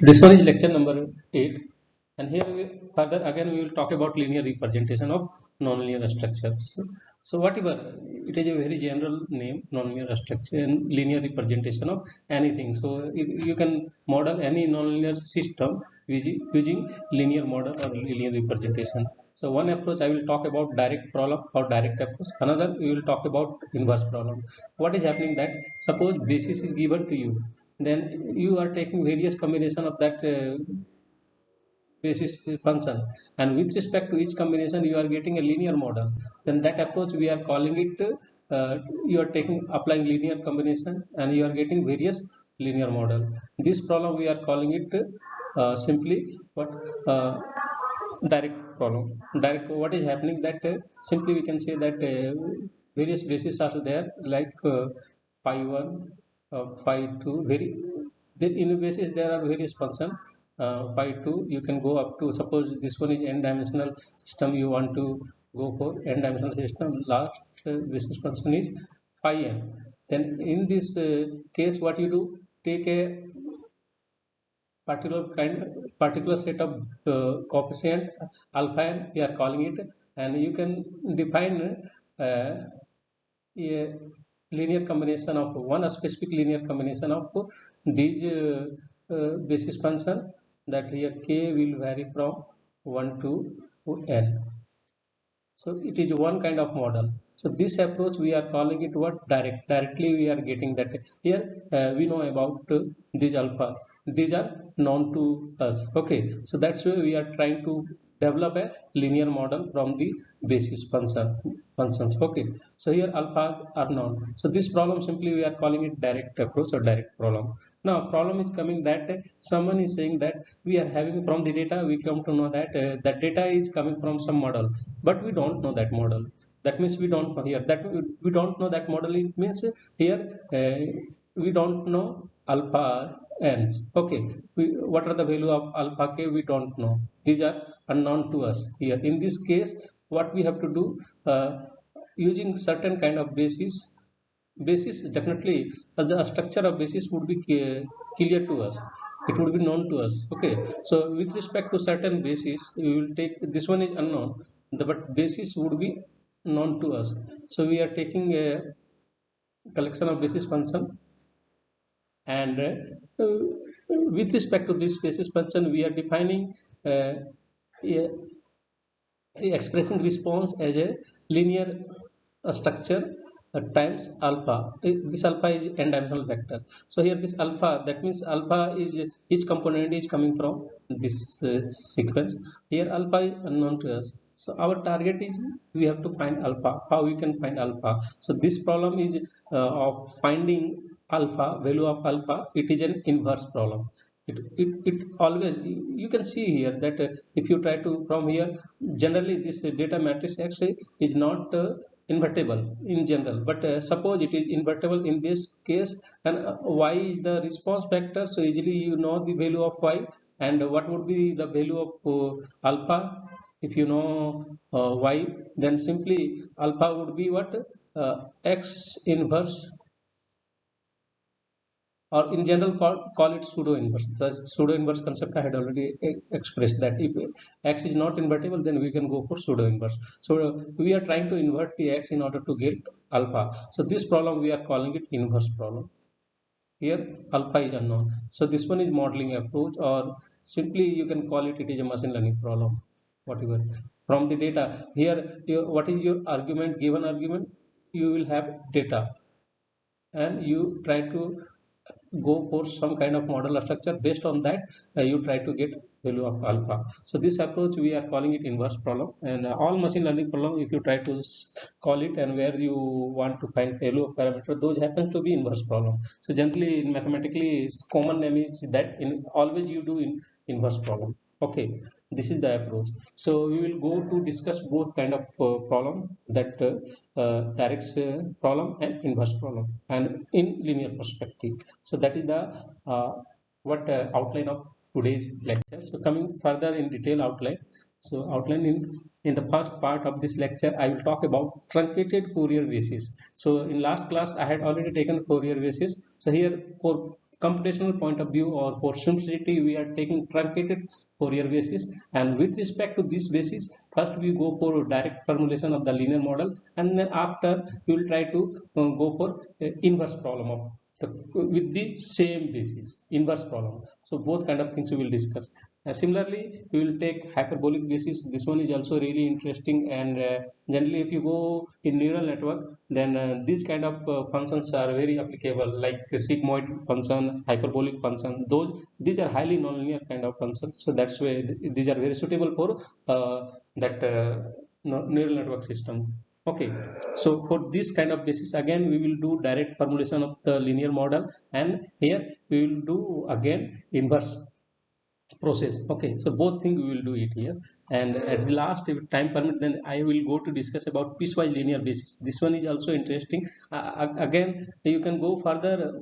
This one is lecture number 8, and here further again we will talk about linear representation of nonlinear structures. So whatever, it is a very general name, nonlinear structure and linear representation of anything. So you can model any nonlinear system using linear model or linear representation. So one approach I will talk about direct problem or direct approach. Another we will talk about inverse problem. What is happening that suppose basis is given to you, then you are taking various combination of that basis function, and with respect to each combination you are getting a linear model. Then that approach we are calling it, you are taking applying linear combination and you are getting various linear model. This problem we are calling it simply what, uh, direct problem. Direct, what is happening that simply we can say that various bases are there, like phi 1, phi 2, very, in a basis there are various function. Phi 2 you can go up to, suppose this one is n dimensional system, you want to go for n dimensional system, last basis function is phi n. Then in this case what you do, take a particular set of coefficient alpha n, we are calling it, and you can define a linear combination of one specific linear combination of these basis function, that here k will vary from 1 to n. So it is one kind of model. So this approach we are calling it what, direct. Directly we are getting that here we know about these alphas, these are known to us. Okay, so that's why we are trying to develop a linear model from the basis functions. Okay, so here alphas are known, so this problem simply we are calling it direct approach or direct problem. Now problem is coming that someone is saying that we are having from the data we come to know that that data is coming from some model, but we don't know that model. That means we don't know here that we don't know that model. It means here we don't know alpha n's. Okay, what are the value of alpha k, we don't know, these are unknown to us. Here in this case what we have to do, using certain kind of basis definitely, the structure of basis would be clear to us, it would be known to us. Okay, so with respect to certain basis we will take, this one is unknown, but basis would be known to us. So we are taking a collection of basis function, and with respect to this basis function we are defining a expressing response as a linear structure times alpha. This alpha is n dimensional vector. So here this alpha, that means alpha is each component is coming from this sequence. Here alpha is unknown to us, so our target is we have to find alpha. How we can find alpha? So this problem is of finding alpha, value of alpha, it is an inverse problem. It always, you can see here that if you try to from here, generally this data matrix x is not invertible in general, but suppose it is invertible in this case, and y is the response factor, so easily you know the value of y, and what would be the value of alpha. If you know y, then simply alpha would be what, x inverse, or in general call it pseudo inverse. The pseudo inverse concept I had already expressed, that if x is not invertible then we can go for pseudo inverse. So we are trying to invert the x in order to get alpha. So this problem we are calling it inverse problem. Here alpha is unknown, so this one is modeling approach, or simply you can call it, it is a machine learning problem, whatever. From the data here, what is your argument, given argument, you will have data, and you try to go for some kind of model structure. Based on that you try to get value of alpha. So this approach we are calling it inverse problem, and all machine learning problem if you try to call it, and where you want to find value of parameter, those happens to be inverse problem. So generally in mathematically common name is that in always you do in inverse problem. Okay, this is the approach. So we will go to discuss both kind of problem, that direct problem and inverse problem, and in linear perspective. So that is the what outline of today's lecture. So coming further in detail outline. So outline in the first part of this lecture I will talk about truncated Fourier basis. So in last class I had already taken Fourier basis. So here for computational point of view or for simplicity we are taking truncated Fourier basis, and with respect to this basis first we go for direct formulation of the linear model, and then after we will try to go for inverse problem of with the same basis, inverse problem. So both kind of things we will discuss. Similarly we will take hyperbolic basis. This one is also really interesting, and generally if you go in neural network, then these kind of functions are very applicable, like sigmoid function, hyperbolic function. These are highly nonlinear kind of functions, so that's why these are very suitable for that neural network system. Okay, so for this kind of basis again we will do direct formulation of the linear model, and here we will do again inverse process. Okay, so both things we will do it here, and at the last, if time permit, then I will go to discuss about piecewise linear basis. This one is also interesting. Again you can go further.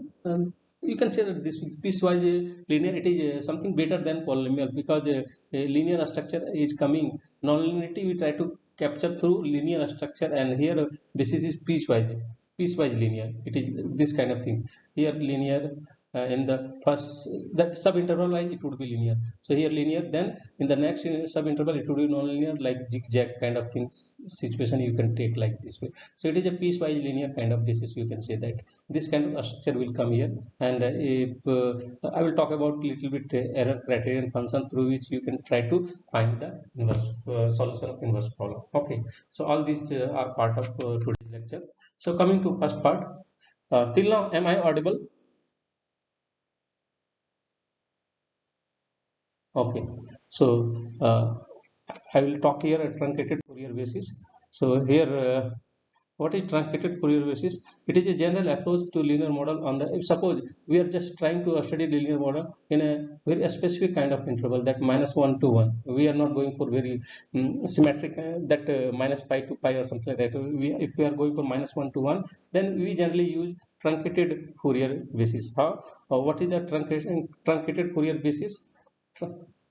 You can say that this piecewise linear, it is something better than polynomial, because a linear structure is coming. Non-linearity we try to capture through linear structure, and here basis is piecewise linear. It is this kind of things. Here linear, in the first that subinterval wise it would be linear, so here linear, then in the next subinterval it would be non-linear, like zigzag kind of things situation you can take like this way. So it is a piecewise linear kind of basis. You can say that this kind of structure will come here, and if I will talk about little bit error criterion function through which you can try to find the inverse solution of inverse problem. Okay, so all these are part of today's lecture. So coming to first part, till now am I audible? Okay, so I will talk here a truncated Fourier basis. So here, what is truncated Fourier basis? It is a general approach to linear model on the. If suppose we are just trying to study linear model in a very specific kind of interval, that -1 to 1. We are not going for very symmetric, that minus pi to pi or something like that. If we are going for -1 to 1, then we generally use truncated Fourier basis. How? What is the truncated Fourier basis?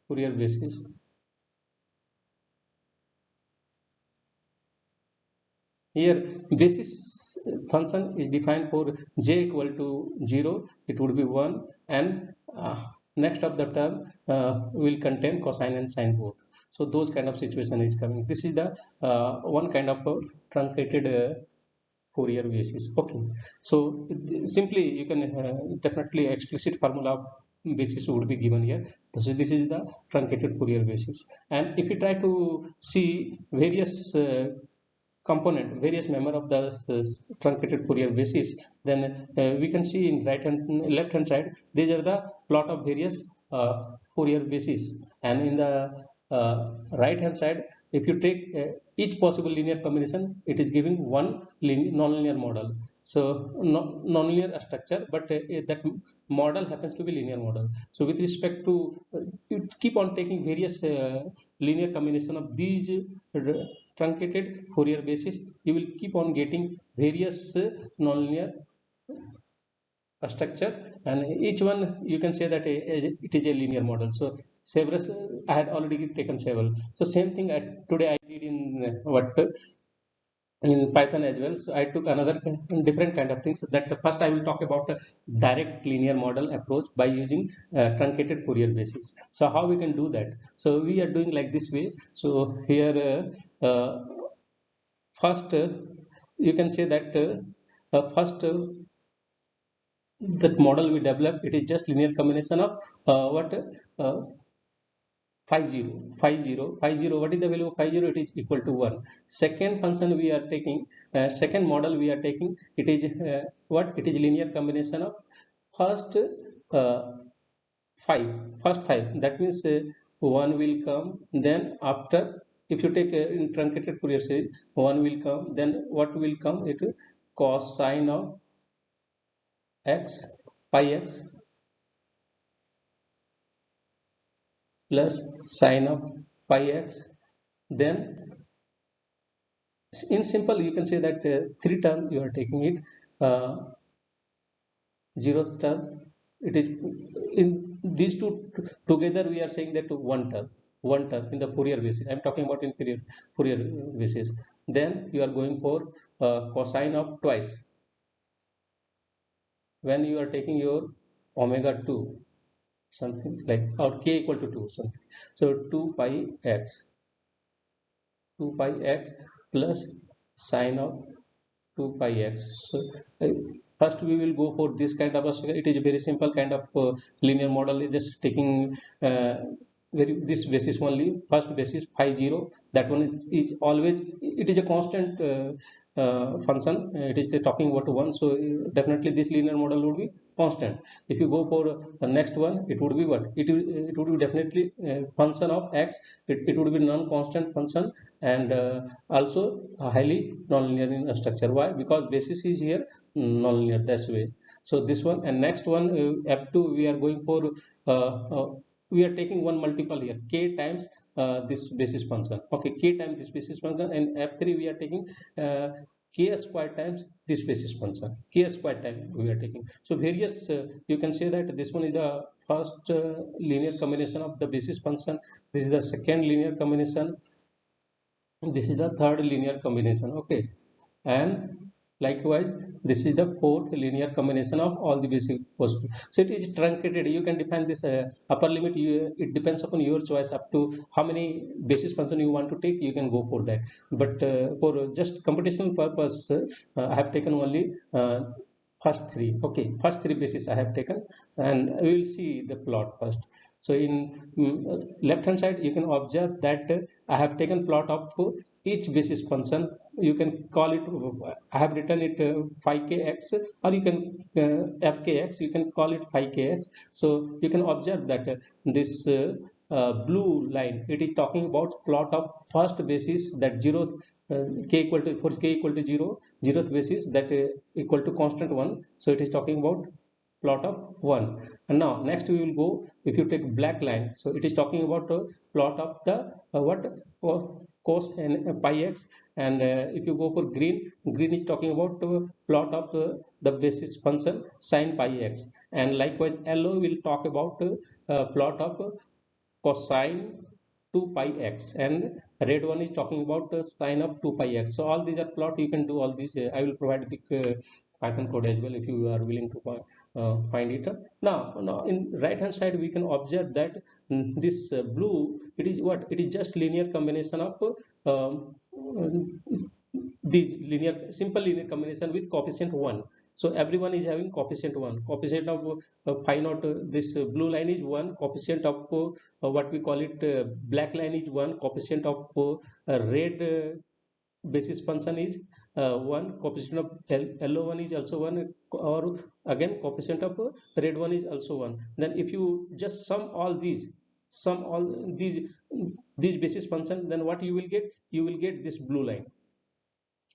Fourier basis. Here basis function is defined for j equal to 0, it would be 1, and next of the term will contain cosine and sine both. So those kind of situation is coming. This is the one kind of truncated Fourier basis. Okay, so simply you can definitely explicit formula basis would be given here. So this is the truncated Fourier basis, and if you try to see various various member of the truncated Fourier basis, then we can see in left hand side these are the plot of various Fourier basis, and in the right hand side if you take each possible linear combination, it is giving one non-linear model. So non-linear structure, but that model happens to be linear model. So with respect to you keep on taking various linear combination of these truncated Fourier basis, you will keep on getting various nonlinear structure, and each one you can say that it is a linear model. So several I had already taken several. So same thing today I did in in Python as well. So I took another different kind of things. That first I will talk about a direct linear model approach by using truncated Fourier basis. So how we can do that? So we are doing like this way. So here first you can say that first that model we develop, it is just linear combination of what phi 0 phi 0 phi 0. What is the value of phi 0? It is equal to 1. Second function we are taking, second model we are taking, it is what? It is linear combination of first 5. That means 1 will come, then after if you take in truncated Fourier series, 1 will come, then what will come? It cosine of x pi x plus sine of pi x. Then in simple you can say that 3 term you are taking it, 0th term, it is in these two together we are saying that one term in the Fourier basis. I am talking about in Fourier basis. Then you are going for cosine of twice. When you are taking your omega 2 something like, or k equal to 2 something. So 2 pi x plus sine of 2 pi x. So first we will go for this kind of a, it is a very simple kind of linear model. Is just taking this basis only, first basis phi 0, that one is always, it is a constant function, it is talking about 1, so definitely this linear model would be constant. If you go for the next one, it would be what, it would be definitely function of x, it would be non-constant function, and also highly nonlinear in structure. Why? Because basis is here nonlinear, that's way. So this one, and next one, f2, we are going for we are taking one multiple here, k times this basis function. Okay, k times this basis function, and f3 we are taking k square times this basis function, k square time we are taking. So various, you can say that this one is the first linear combination of the basis function, this is the second linear combination, this is the third linear combination. Okay, and likewise this is the fourth linear combination of all the basic possible. So it is truncated, you can define this upper limit, it depends upon your choice, up to how many basis function you want to take, you can go for that. But for just computational purpose, I have taken only first three. Okay, first three basis I have taken, and we will see the plot first. So in left hand side, you can observe that I have taken plot of each basis function. You can call it, I have written it phi kx, or you can fkx, you can call it phi kx. So you can observe that this blue line, it is talking about plot of first basis, that zeroth k equal to, for k equal to 0, zeroth basis, that equal to constant 1. So it is talking about plot of 1. And now next we will go, if you take black line, so it is talking about plot of the what cos and pi x. And if you go for green is talking about plot of the basis function sin pi x. And likewise yellow will talk about plot of cosine 2 pi x, and red one is talking about sine of 2 pi x. So all these are plot, you can do all these. I will provide the Python code as well if you are willing to find it. Now in right hand side, we can observe that this blue, it is what, it is just linear combination of these simple linear combination with coefficient 1. So everyone is having coefficient 1, coefficient of phi naught, this blue line is 1, coefficient of what we call it black line is 1, coefficient of red basis function is 1, coefficient of yellow one is also 1, or again coefficient of red one is also 1. Then if you just sum all these basis function, then what you will get, you will get this blue line,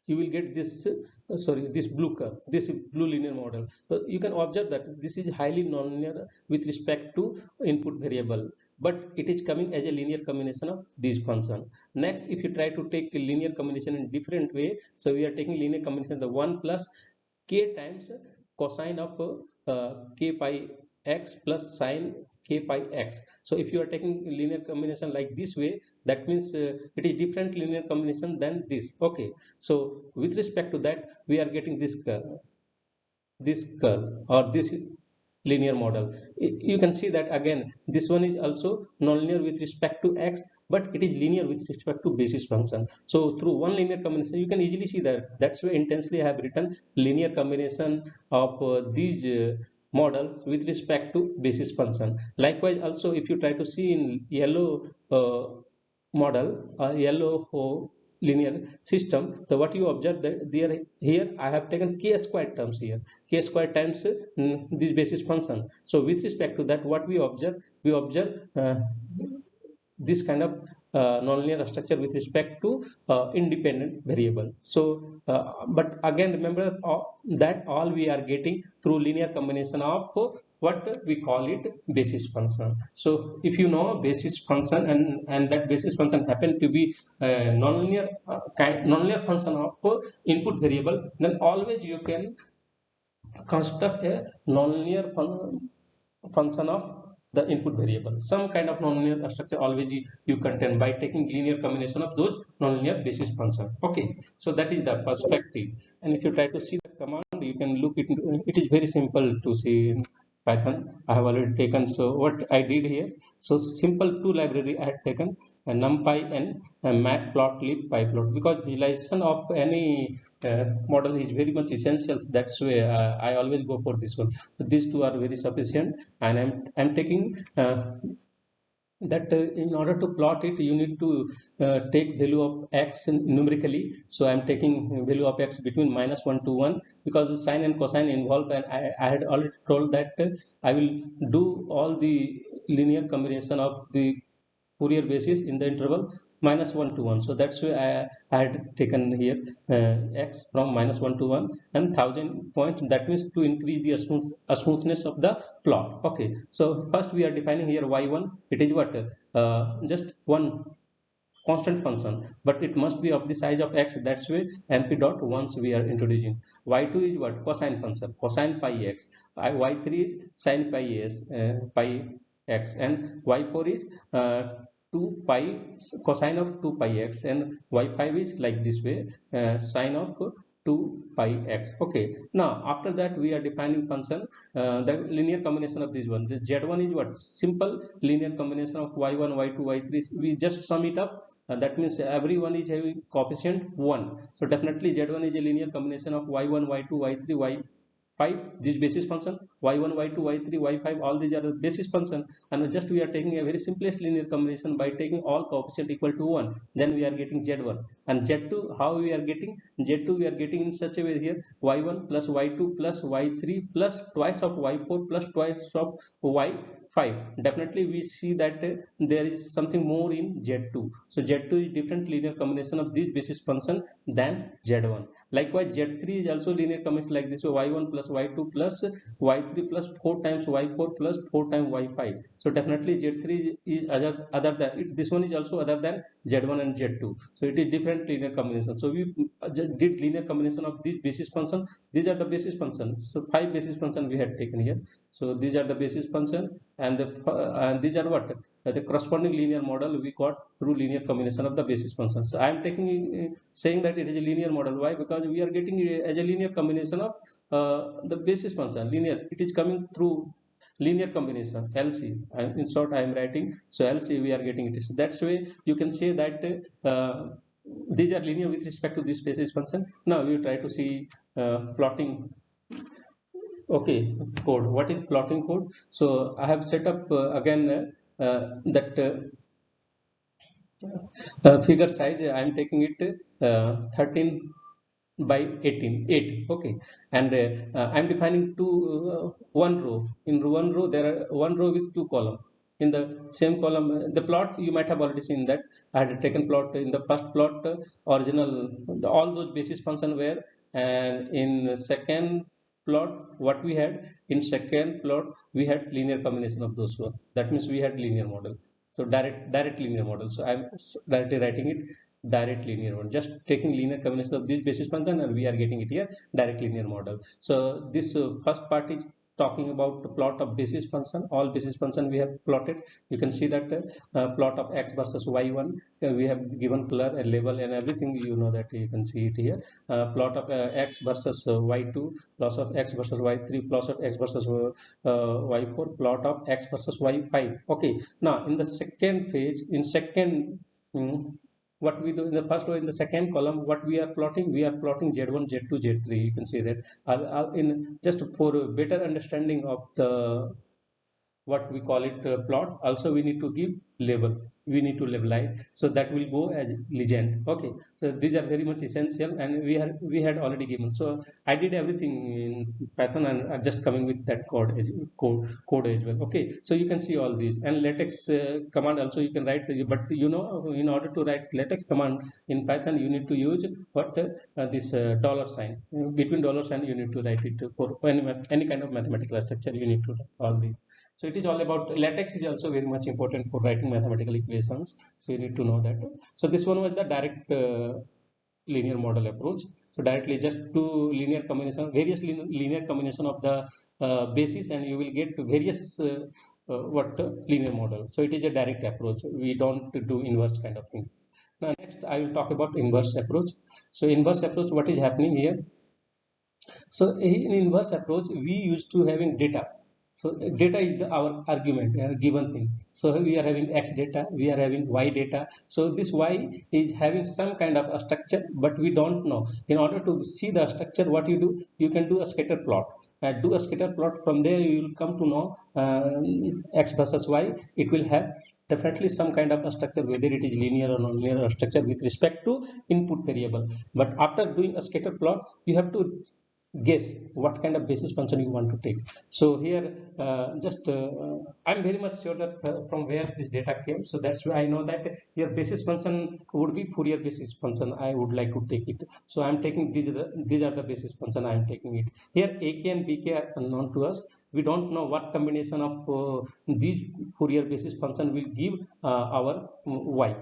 you will get this this blue curve, this blue linear model. So you can observe that this is highly nonlinear with respect to input variable, but it is coming as a linear combination of these functions. Next, if you try to take a linear combination in different way, so we are taking linear combination, the 1 plus k times cosine of k pi x plus sine k pi x. So if you are taking linear combination like this way, that means it is different linear combination than this. Okay, so with respect to that, we are getting this curve or this linear model. You can see that again, this one is also nonlinear with respect to x, but it is linear with respect to basis function. So through one linear combination, you can easily see that. That's why intensely I have written linear combination of these models with respect to basis function. Likewise also, if you try to see in yellow model, yellow linear system, so what you observe that there, here I have taken k square terms here, k square times this basis function. So with respect to that, what we observe this kind of nonlinear structure with respect to independent variable. So but again remember that all we are getting through linear combination of what we call it basis function. So if you know basis function, and that basis function happen to be nonlinear function of input variable, then always you can construct a nonlinear function of the input variable. Some kind of nonlinear structure always you contain by taking linear combination of those nonlinear basis function. Okay, so that is the perspective. And if you try to see the command, you can look it is very simple to see in Python I have already taken. So what I did here, so simple two library I had taken, NumPy and Matplotlib PyPlot, because visualization of any model is very much essential. That's why I always go for this one. So these two are very sufficient, and I'm taking that in order to plot it, you need to take value of x numerically. So I'm taking value of x between -1 to 1, because the sine and cosine involved, and I had already told that I will do all the linear combination of the Fourier basis in the interval -1 to 1. So that's why I had taken here x from -1 to 1 and 1000 points. That means to increase the smoothness of the plot. Okay. So first we are defining here y1. It is what? Just one constant function, but it must be of the size of x. That's why mp dot once we are introducing. Y2 is what? Cosine function, cosine pi x. Y3 is sine pi s, pi x, and y4 is 2 pi cosine of 2 pi x, and y5 is like this way, sine of 2 pi x. Okay, now after that we are defining function, the linear combination of this one. The z1 is what? Simple linear combination of y1, y2, y3. We just sum it up. That means everyone is having coefficient 1. So definitely z1 is a linear combination of y1, y2, y3, y5, this basis function, y1, y2, y3, y5, all these are the basis function, and just we are taking a very simplest linear combination by taking all coefficient equal to 1. Then we are getting z1. And z2, how we are getting? Z2 we are getting in such a way here, y1 plus y2 plus y3 plus twice of y4 plus twice of y5. Definitely we see that there is something more in z2. So z2 is different linear combination of this basis function than z1. Likewise, Z3 is also linear combination like this. So y1 plus y2 plus y3 plus 4 times y4 plus 4 times y5. So definitely Z3 is other than it. This one is also other than Z1 and Z2. So it is different linear combination. So we did linear combination of these basis function. These are the basis functions. So 5 basis function we had taken here. So these are the basis function, and these are what? The corresponding linear model we got through linear combination of the basis functions. So I am taking saying that it is a linear model. Why? Because we are getting as a linear combination of the basis function. Linear, it is coming through linear combination, LC. In short, I am writing. So LC we are getting it. So that's why you can say that these are linear with respect to this basis function. Now we try to see plotting. Okay, code. What is plotting code? So I have set up again that figure size. I am taking it 13 by 18, 8. Okay, and I'm defining one row. In one row there are one row with two column. In the same column, the plot you might have already seen that I had taken plot in the first plot, original, all those basis function were, and in second plot what we had, in second plot we had linear combination of those one. That means we had linear model. So direct linear model. So I'm directly writing it direct linear one, just taking linear combination of this basis function, and we are getting it here direct linear model. So this first part is talking about the plot of basis function. All basis function we have plotted. You can see that plot of x versus y1, we have given color and label and everything, you know that you can see it here. Plot of x versus y2, plot of x versus y3, plot of x versus y4, plot of x versus y5. Okay, now in the second phase, in second what we do in the first row, in the second column, what we are plotting z1, z2, z3. You can see that in just for better understanding of the what we call it plot, also we need to give label, we need to labelize, so that will go as legend. Okay, so these are very much essential, and we had already given. So I did everything in Python, and I'm just coming with that code as well. Okay, so you can see all these, and latex command also you can write, but you know, in order to write latex command in Python you need to use what this dollar sign. Between dollar sign you need to write it for any kind of mathematical structure, you need to write all these. So it is all about, latex is also very much important for writing mathematical equations, so you need to know that. So this one was the direct linear model approach. So directly just two linear combination, various linear combination of the basis, and you will get various what linear model. So it is a direct approach. We don't do inverse kind of things. Now next I will talk about inverse approach. So inverse approach, what is happening here? So in inverse approach we used to having data. So data is our argument, given thing. So we are having X data, we are having Y data. So this Y is having some kind of a structure, but we don't know. In order to see the structure, what you do, you can do a scatter plot. Do a scatter plot. From there, you will come to know X versus Y. It will have definitely some kind of a structure, whether it is linear or non-linear structure with respect to input variable. But after doing a scatter plot, you have to guess what kind of basis function you want to take. So here just I'm very much sure that from where this data came, so that's why I know that your basis function would be Fourier basis function. I would like to take it, so I'm taking these are the basis function. I'm taking it here. AK and BK are unknown to us. We don't know what combination of these Fourier basis function will give our Y,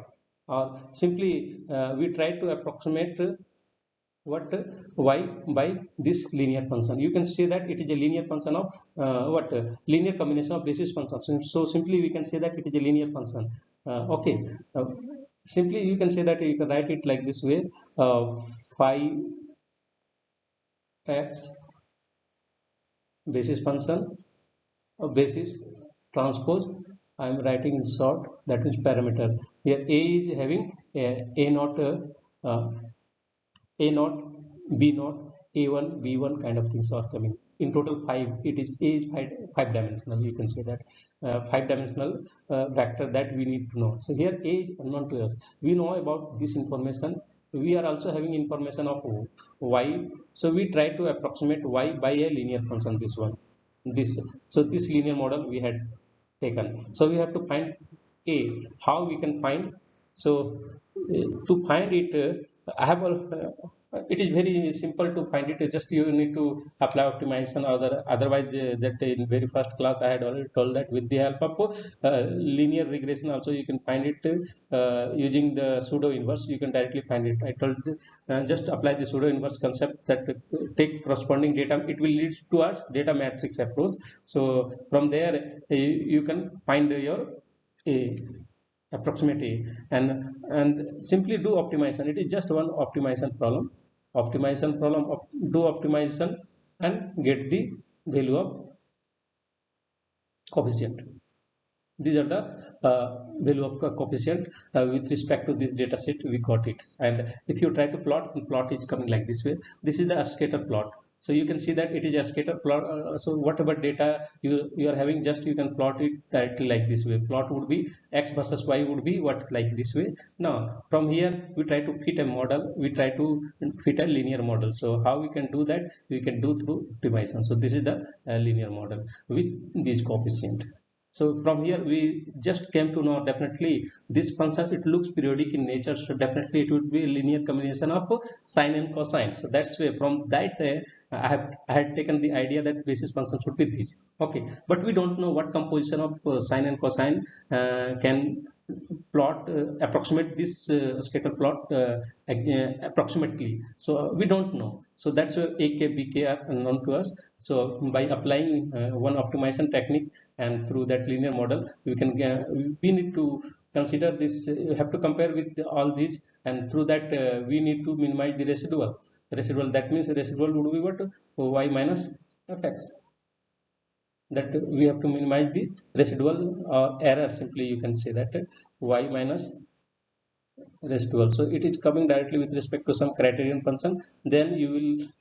or simply we try to approximate what Y by this linear function. You can say that it is a linear function of what linear combination of basis functions. So simply we can say that it is a linear function. Okay, simply you can say that you can write it like this way: phi x basis function of basis transpose. I am writing in short, that means parameter. Here A is having a naught A naught, B naught, A1, B1 kind of things are coming. In total, five. It is A is five dimensional. You can say that five dimensional vector that we need to know. So here A is unknown to us. We know about this information. We are also having information of Y. So we try to approximate Y by a linear function. This one, this. So this linear model we had taken. So we have to find A. How we can find? So to find it, I have it is very simple to find it. Just you need to apply optimization. Otherwise, that in very first class I had already told that with the help of linear regression also you can find it using the pseudo inverse. You can directly find it. I told you, just apply the pseudo inverse concept, that take corresponding data. It will lead towards data matrix approach. So from there you can find your approximately, and simply do optimization. It is just one optimization problem. Do optimization and get the value of coefficient. These are the value of coefficient with respect to this data set. We got it, and if you try to plot, the plot is coming like this way. This is the scatter plot. So you can see that it is a scatter plot. So whatever data you are having, just you can plot it directly like this way. Plot would be X versus Y would be what, like this way. Now from here we try to fit a model. We try to fit a linear model. So how we can do that? We can do through optimization. So this is the linear model with these coefficient. So from here we just came to know definitely this function, it looks periodic in nature, so definitely it would be a linear combination of sine and cosine. So that's why from that I had taken the idea that basis function should be this. Okay, but we don't know what composition of sine and cosine can plot approximate this scatter plot approximately. So we don't know. So that's why AK, BK are unknown to us. So by applying one optimization technique and through that linear model, we can we need to consider this. You have to compare with all these, and through that we need to minimize the residual. That means residual would be what, Y minus fx. That we have to minimize the residual or error. Simply you can say that Y minus residual. So it is coming directly with respect to some criterion function. Then you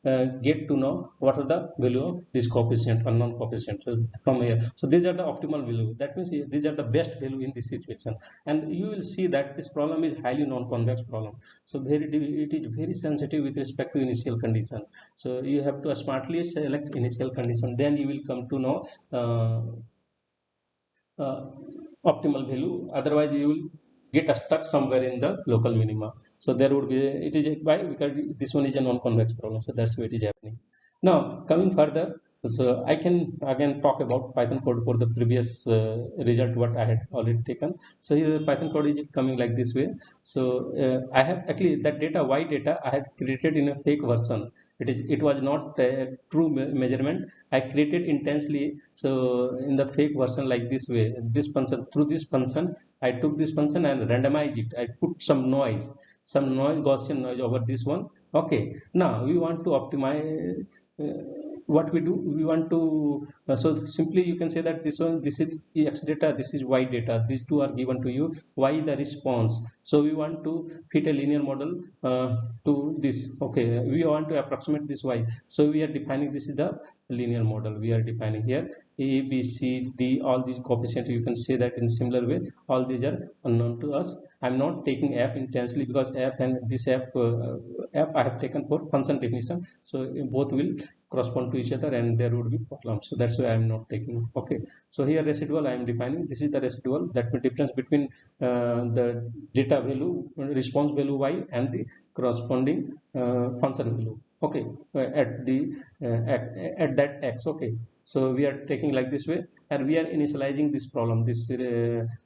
will get to know what are the value of this coefficient, unknown coefficient. So from here, so these are the optimal value. That means these are the best value in this situation. And you will see that this problem is highly non-convex problem. So it is very sensitive with respect to initial condition. So you have to smartly select initial condition. Then you will come to know optimal value. Otherwise you will get stuck somewhere in the local minima. So there would be, it is why, because this one is a non-convex problem. So that's why it is happening. Now coming further, so I can again talk about Python code for the previous result what I had already taken. So here the Python code is coming like this way. So I have actually that data Y data I had created in a fake version. It was not a true measurement. I created intensely. So in the fake version like this way, this function, through this function I took this function and randomized it. I put some noise, Gaussian noise over this one. Okay, now we want to optimize what we do, we want to so simply you can say that this is x data, this is y data, these two are given to you, y the response. So we want to fit a linear model to this. Okay, we want to approximate this y, so we are defining, this is the linear model we are defining here. A, B, C, D, all these coefficients, you can say that in similar way, all these are unknown to us. I'm not taking f intensely because f and this f I have taken for function definition, so both will correspond to each other and there would be problem, so that's why I'm not taking. Okay, so here residual I am defining, this is the residual, that means difference between the data value, response value y and the corresponding function value. Okay, at the at that x. Okay, so we are taking like this way and we are initializing this problem, this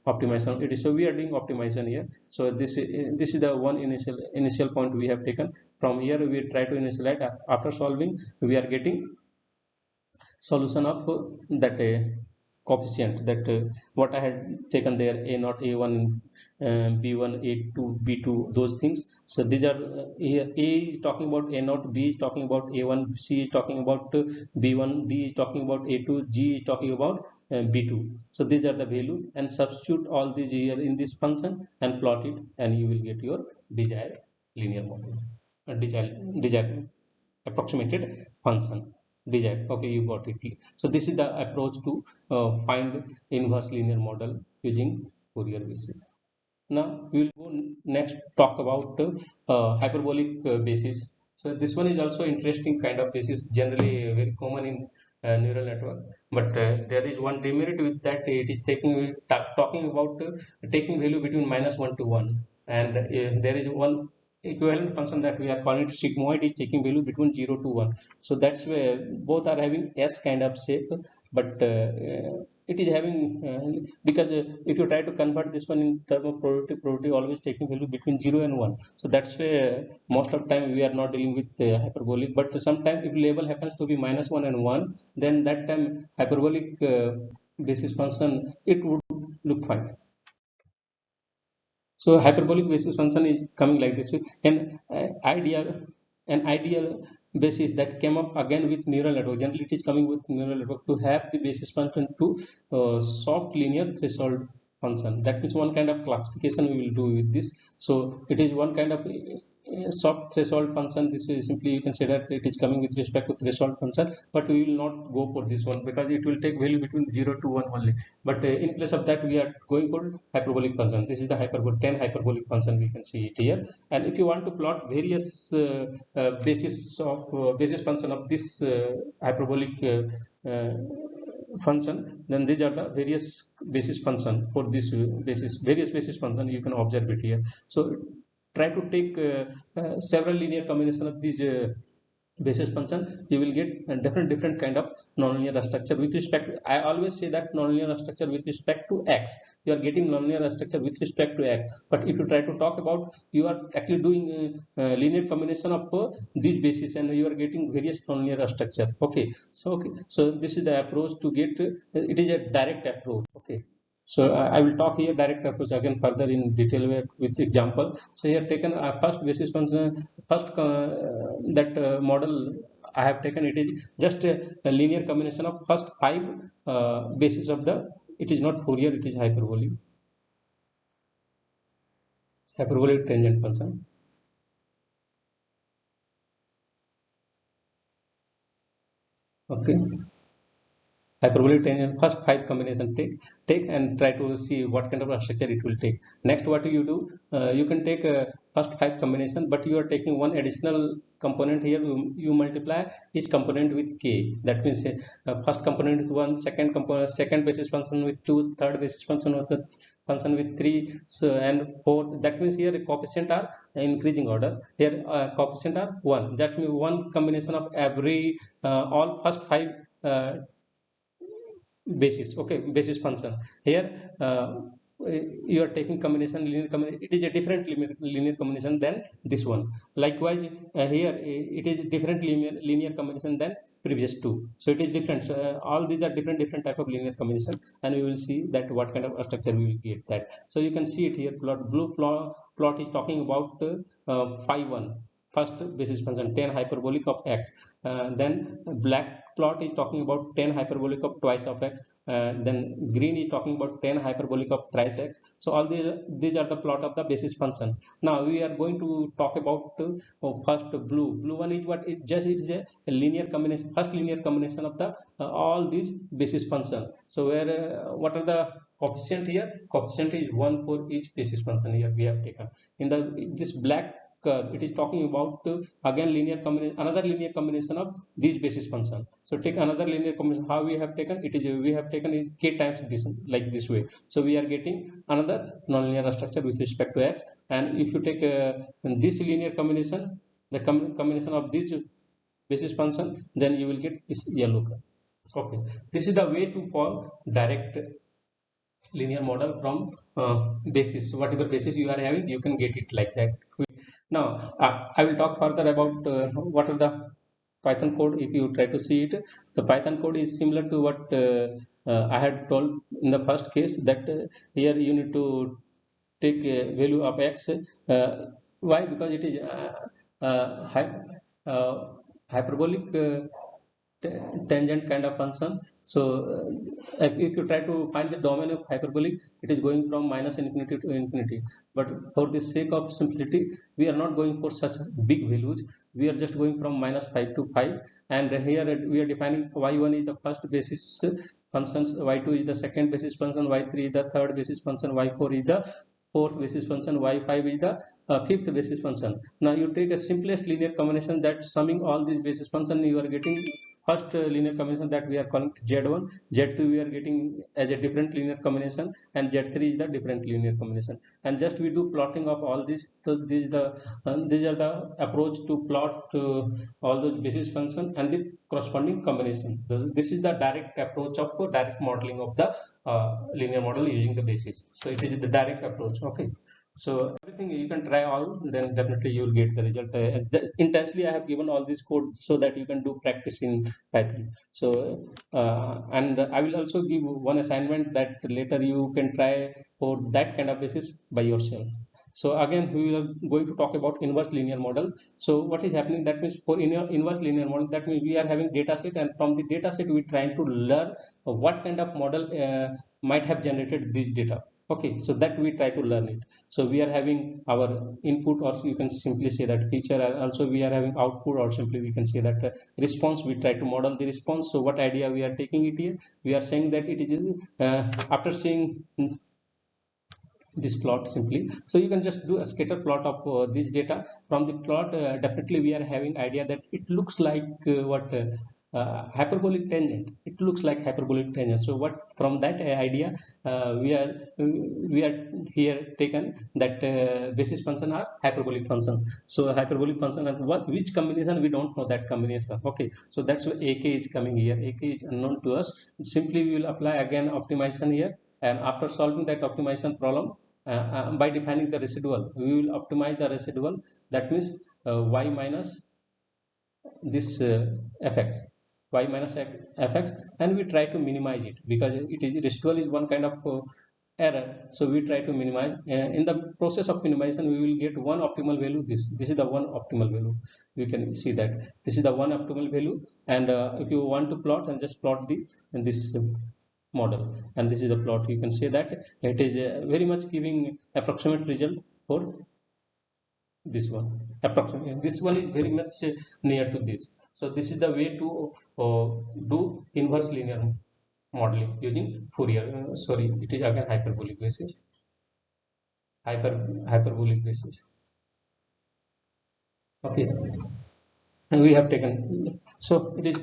optimization. It is, so we are doing optimization here. So this is the one initial point we have taken. From here we try to initialize. After solving, we are getting solution of that coefficient, that what I had taken there, a0, a1, b1, a2, b2, those things. So these are a is talking about a0, b is talking about a1, c is talking about b1, d is talking about a2, g is talking about b2. So these are the value, and substitute all these here in this function and plot it, and you will get your desired linear model, desired approximated function desired. Okay, you got it. So this is the approach to find inverse linear model using Fourier basis. Now we will go next talk about hyperbolic basis. So this one is also interesting kind of basis, generally very common in neural network, but there is one demerit with that. It is talking about taking value between -1 to 1, and there is one equivalent function that we are calling it sigmoid, is taking value between 0 to 1. So that's where both are having s kind of shape, but it is having because if you try to convert this one in terms of probability always taking value between 0 and 1. So that's where most of time we are not dealing with hyperbolic, but sometimes if label happens to be -1 and 1, then that time hyperbolic basis function, it would look fine. So hyperbolic basis function is coming like this way. An ideal basis that came up again with neural network. Generally, it is coming with neural network to have the basis function to soft linear threshold function. That means one kind of classification we will do with this. So it is one kind of soft threshold function. This is simply, you can say that it is coming with respect to threshold function, but we will not go for this one because it will take value between 0 to 1 only. But in place of that, we are going for hyperbolic function. This is the 10 hyperbolic function, we can see it here. And if you want to plot various basis function of this hyperbolic function, then these are the various basis function for this various basis function, you can observe it here. So try to take several linear combination of these basis function, you will get a different kind of nonlinear structure with respect to, I always say that nonlinear structure with respect to x, you are getting nonlinear structure with respect to x. But if you try to talk about, you are actually doing linear combination of these bases and you are getting various nonlinear structure. Okay, so this is the approach to get it is a direct approach. Okay, so I will talk here direct approach again further in detail with example. So here taken a first basis function, first that model I have taken, it is just a linear combination of first 5 bases of the, it is not Fourier, it is hyperbolic tangent function. Okay, hyperbolic tangent, first 5 combination take and try to see what kind of a structure it will take. Next, what do? You can take first 5 combination, but you are taking one additional component here. You multiply each component with k. That means first component with 1, second basis function with 2, third basis function with function with 3, so and fourth. That means here coefficient are increasing order. Here coefficient are 1. Just mean one combination of every all first 5 basis. Okay, basis function here you are taking combination, linear combination, it is a different linear combination than this one. Likewise here it is different linear combination than previous two, so it is different. So all these are different type of linear combination, and we will see that what kind of structure we will get that. So you can see it here, blue plot is talking about phi 1. first basis function 10 hyperbolic of x. Then black plot is talking about 10 hyperbolic of twice of x. Then green is talking about 10 hyperbolic of thrice x. So all these are the plot of the basis function. Now we are going to talk about first blue one is what it just, it is a linear combination, first linear combination of the all these basis function. So where what are the coefficient here? Coefficient is 1 for each basis function here we have taken. In this black curve, it is talking about again linear combination, another linear combination of these basis function. So take another linear combination. How we have taken it is we have taken is k times this, like this way. So we are getting another nonlinear structure with respect to x. And if you take this linear combination, the combination of this basis function, then you will get this yellow curve. Okay, this is the way to form direct linear model from basis. Whatever basis you are having, you can get it like that. Now I will talk further about what are the Python code. If you try to see it, the Python code is similar to what I had told in the first case, that here you need to take a value of x. Why? Because it is hyperbolic tangent kind of function. So if you try to find the domain of hyperbolic, it is going from minus infinity to infinity. But for the sake of simplicity, we are not going for such big values. We are just going from -5 to 5. And here we are defining y1 is the first basis functions, y2 is the second basis function, y3 is the third basis function, y4 is the fourth basis function, y5 is the fifth basis function. Now you take a simplest linear combination, that summing all these basis function, you are getting first linear combination that we are calling z1. Z2 we are getting as a different linear combination, and z3 is the different linear combination. And just we do plotting of all these. So these are the approach to plot all those basis function and the corresponding combination. This is the direct approach of direct modeling of the linear model using the basis. So it is the direct approach. Okay, so everything you can try all, then definitely you will get the result. Intensely I have given all this code so that you can do practice in Python. So and I will also give one assignment that later you can try for that kind of basis by yourself. So again we are going to talk about inverse linear model. So what is happening, that means for inverse linear model, that means we are having data set, and from the data set we are trying to learn what kind of model might have generated this data. Okay, so that we try to learn it. So we are having our input, or you can simply say that feature, and also we are having output, or simply we can say that response. We try to model the response. So what idea we are taking it here, we are saying that it is after seeing this plot simply, so you can just do a scatter plot of this data. From the plot definitely we are having idea that it looks like what hyperbolic tangent. It looks like hyperbolic tangent. So what, from that idea we are here taken that basis function are hyperbolic function. So hyperbolic function, and which combination we don't know that combination. Okay, so that's why ak is coming here. Ak is unknown to us. Simply we will apply again optimization here, and after solving that optimization problem by defining the residual, we will optimize the residual. That means y minus this fx, y minus fx, and we try to minimize it, because it is residual is one kind of error. So we try to minimize. In the process of minimization, we will get one optimal value. This is the one optimal value. We can see that this is the one optimal value. And if you want to plot, and just plot this model, and this is the plot. You can say that it is very much giving approximate result for this one. Approximate, this one is very much near to this. So this is the way to do inverse linear modeling using Fourier. Sorry, it is again hyperbolic basis. Hyperbolic basis. Okay, and we have taken. So it is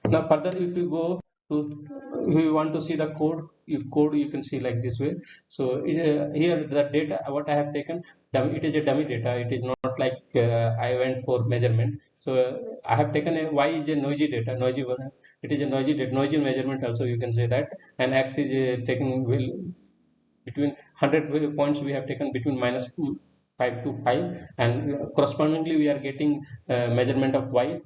now further. If you go to, if you want to see the code, you can see like this way. So here the data what I have taken, it is a dummy data. It is not like I went for measurement. So I have taken y is a noisy data, noisy one. It is a noisy data, noisy measurement also, you can say that. And x is taken between 100 points. We have taken between -5 to 5, and correspondingly we are getting measurement of y.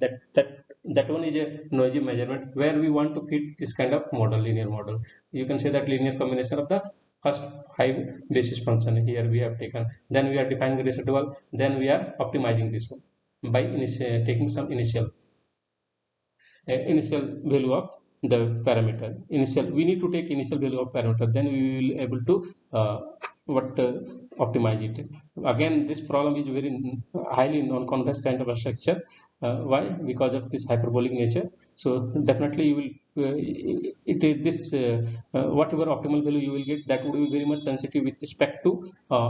That one is a noisy measurement, where we want to fit this kind of model, linear model. You can say that linear combination of the first 5 basis function here we have taken. Then we are defining the residual. Then we are optimizing this one. by taking some initial value of the parameter. We need to take initial value of parameter, then we will able to optimize it. So again, this problem is very highly non-convex kind of a structure. Why? Because of this hyperbolic nature. So definitely you will it is this whatever optimal value you will get, that would be very much sensitive with respect to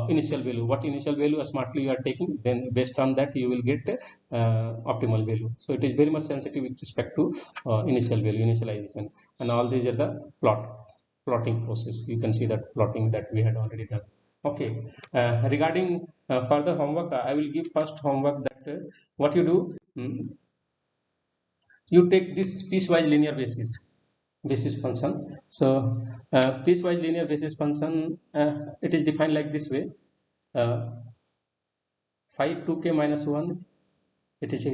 initial value. What initial value smartly you are taking, then based on that you will get optimal value. So it is very much sensitive with respect to initial value, initialization, and all these are the plotting process. You can see that plotting that we had already done. Okay, regarding further homework, I will give first homework that what you do, you take this piecewise linear basis function. So piecewise linear basis function, it is defined like this way. Phi 2k minus 1, it is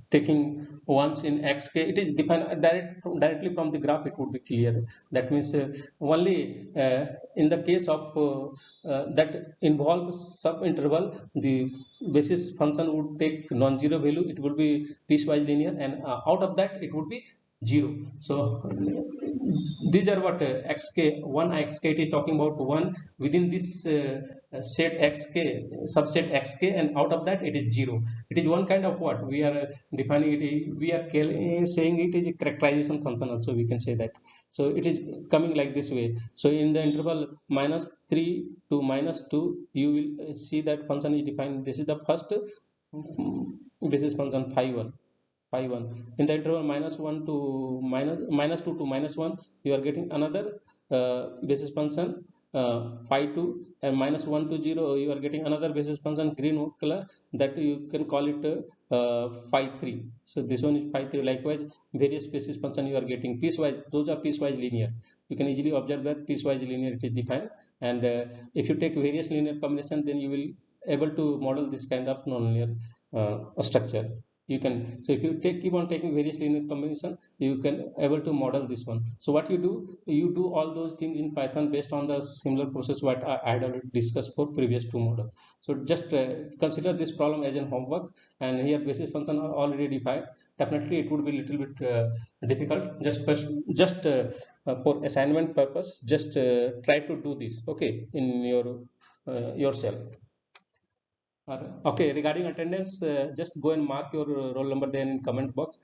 taking once in xk. It is defined directly from the graph, it would be clear. That means only in the case of that involves sub interval, the basis function would take non-zero value, it would be piecewise linear, and out of that it would be 0. So these are what xk, one xk, it is talking about one within this set xk, subset xk, and out of that it is 0. It is one kind of what we are defining it, we are saying it is a characterization function also, we can say that. So it is coming like this way. So in the interval -3 to -2, you will see that function is defined. This is the first basis function phi 1. In the interval -1 to -2 to -1, you are getting another basis function phi 2, and -1 to 0 you are getting another basis function green color, that you can call it phi 3. So this one is phi 3. Likewise, various basis function you are getting piecewise, those are piecewise linear. You can easily observe that piecewise linear it is defined, and if you take various linear combination, then you will able to model this kind of nonlinear structure. You can, so if you keep on taking various linear combination, you can able to model this one. So what you do, you do all those things in Python based on the similar process what I had already discussed for previous two model. So just consider this problem as a homework, and here basis function are already defined. Definitely it would be little bit difficult. Just for assignment purpose, just try to do this, okay, in your yourself. Okay, regarding attendance, just go and mark your roll number there in comment box.